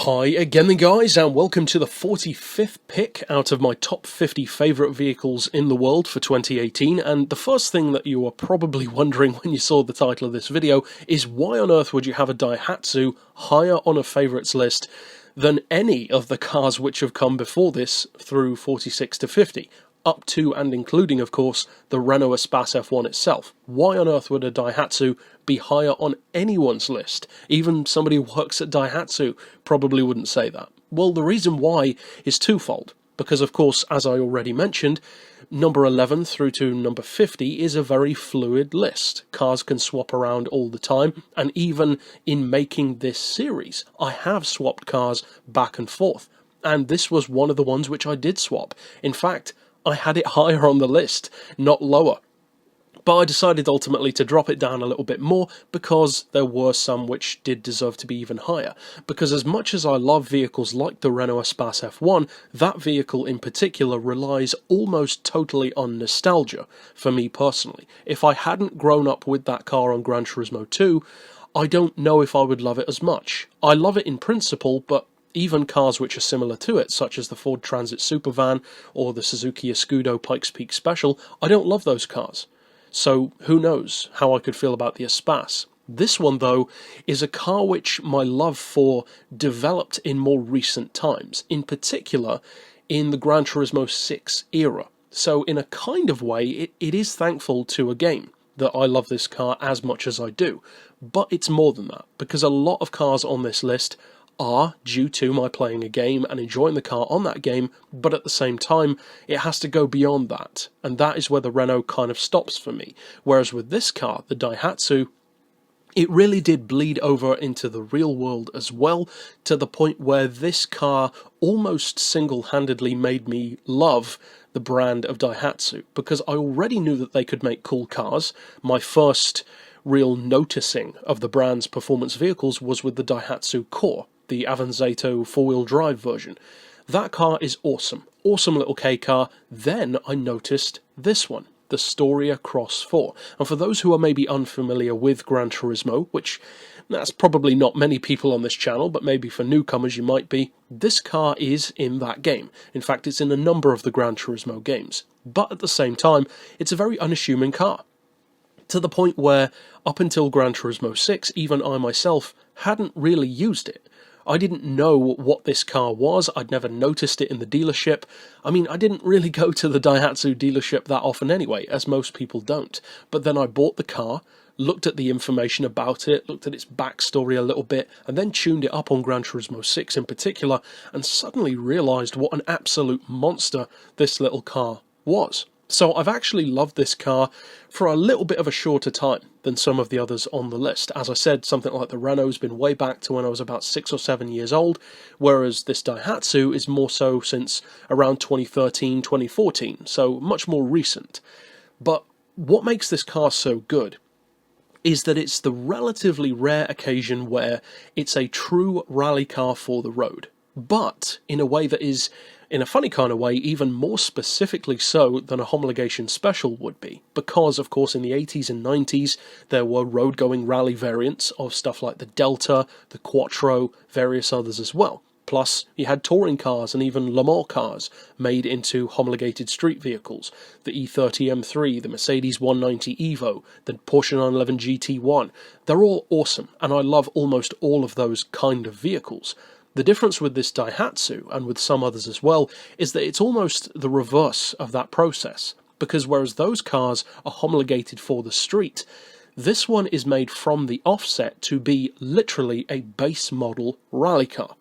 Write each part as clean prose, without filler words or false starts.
Hi again then guys, and welcome to the 45th pick out of my top 50 favourite vehicles in the world for 2018, and the first thing that you are probably wondering when you saw the title of this video is why on earth would you have a Daihatsu higher on a favourites list than any of the cars which have come before this through 46 to 50? Up to and including, of course, the Renault Espace F1 itself. Why on earth would a Daihatsu be higher on anyone's list? Even somebody who works at Daihatsu probably wouldn't say that. Well, the reason why is twofold. Because, of course, as I already mentioned, number 11 through to number 50 is a very fluid list. Cars can swap around all the time, and even in making this series, I have swapped cars back and forth. And this was one of the ones which I did swap. In fact, I had it higher on the list, not lower. But I decided ultimately to drop it down a little bit more because there were some which did deserve to be even higher. Because as much as I love vehicles like the Renault Espace F1, that vehicle in particular relies almost totally on nostalgia for me personally. If I hadn't grown up with that car on Gran Turismo 2, I don't know if I would love it as much. I love it in principle, but even cars which are similar to it, such as the Ford Transit Supervan or the Suzuki Escudo Pikes Peak Special, I don't love those cars. So who knows how I could feel about the Espace. This one, though, is a car which my love for developed in more recent times, in particular in the Gran Turismo 6 era. So in a kind of way, it is thankful to a game that I love this car as much as I do. But it's more than that, because a lot of cars on this list are due to my playing a game and enjoying the car on that game, but at the same time, it has to go beyond that, and that is where the Renault kind of stops for me. Whereas with this car, the Daihatsu, it really did bleed over into the real world as well, to the point where this car almost single-handedly made me love the brand of Daihatsu, because I already knew that they could make cool cars. My first real noticing of the brand's performance vehicles was with the Daihatsu Core, the Avanzato four-wheel drive version. That car is awesome. Awesome little K car. Then I noticed this one, the Storia X4. And for those who are maybe unfamiliar with Gran Turismo, which that's probably not many people on this channel, but maybe for newcomers you might be, this car is in that game. In fact, it's in a number of the Gran Turismo games. But at the same time, it's a very unassuming car, to the point where, up until Gran Turismo 6, even I myself hadn't really used it. I didn't know what this car was, I'd never noticed it in the dealership. I mean, I didn't really go to the Daihatsu dealership that often anyway, as most people don't. But then I bought the car, looked at the information about it, looked at its backstory a little bit, and then tuned it up on Gran Turismo 6 in particular, and suddenly realised what an absolute monster this little car was. So I've actually loved this car for a little bit of a shorter time than some of the others on the list. As I said, something like the Renault's been way back to when I was about 6 or 7 years old, whereas this Daihatsu is more so since around 2013, 2014, so much more recent. But what makes this car so good is that it's the relatively rare occasion where it's a true rally car for the road, but in a way that is, in a funny kind of way, even more specifically so than a homologation special would be. Because, of course, in the 80s and 90s, there were road-going rally variants of stuff like the Delta, the Quattro, various others as well. Plus, you had touring cars and even Le Mans cars made into homologated street vehicles. The E30 M3, the Mercedes 190 Evo, the Porsche 911 GT1. They're all awesome, and I love almost all of those kind of vehicles. The difference with this Daihatsu, and with some others as well, is that it's almost the reverse of that process. Because whereas those cars are homologated for the street, this one is made from the offset to be literally a base model rally car.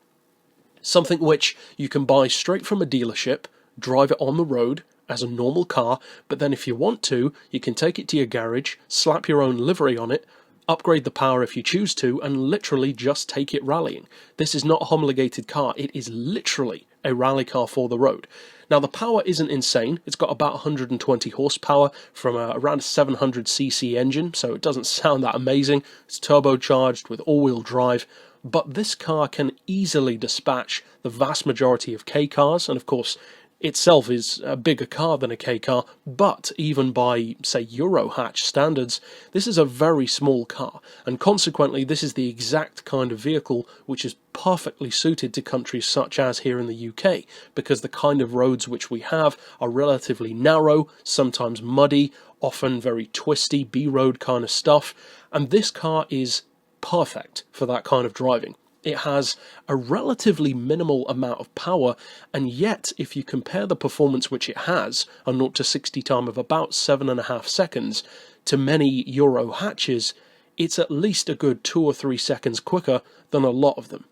Something which you can buy straight from a dealership, drive it on the road as a normal car, but then if you want to, you can take it to your garage, slap your own livery on it, upgrade the power if you choose to, and literally just take it rallying. This is not a homologated car, it is literally a rally car for the road. Now the power isn't insane, it's got about 120 horsepower from around a 700cc engine, so it doesn't sound that amazing. It's turbocharged with all-wheel drive, but this car can easily dispatch the vast majority of K cars, and of course itself is a bigger car than a K car, but even by, say, Euro hatch standards, this is a very small car, and consequently this is the exact kind of vehicle which is perfectly suited to countries such as here in the UK, because the kind of roads which we have are relatively narrow, sometimes muddy, often very twisty, B-road kind of stuff, and this car is perfect for that kind of driving. It has a relatively minimal amount of power, and yet if you compare the performance which it has, a 0 to 60 time of about 7.5 seconds, to many Euro hatches, it's at least a good 2 or 3 seconds quicker than a lot of them.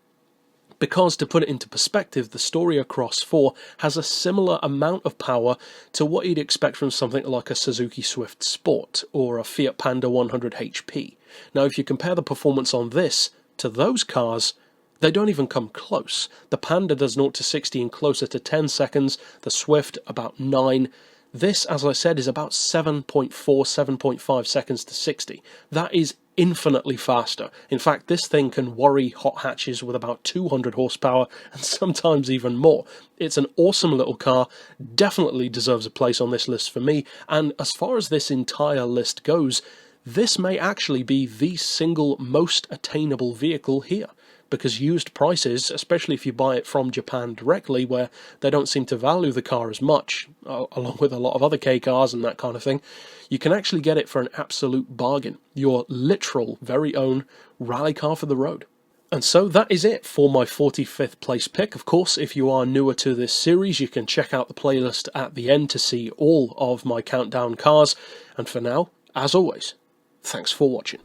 Because, to put it into perspective, the Storia X4 has a similar amount of power to what you'd expect from something like a Suzuki Swift Sport or a Fiat Panda 100 HP. Now, if you compare the performance on this to those cars, they don't even come close. The Panda does 0 to 60 in closer to 10 seconds, the Swift about 9. This, as I said, is about 7.4, 7.5 seconds to 60. That is infinitely faster. In fact, this thing can worry hot hatches with about 200 horsepower and sometimes even more. It's an awesome little car, definitely deserves a place on this list for me, and as far as this entire list goes, this may actually be the single most attainable vehicle here, because used prices, especially if you buy it from Japan directly, where they don't seem to value the car as much, along with a lot of other K cars and that kind of thing, you can actually get it for an absolute bargain. Your literal, very own rally car for the road. And so that is it for my 45th place pick. Of course, if you are newer to this series, you can check out the playlist at the end to see all of my countdown cars. And for now, as always, thanks for watching.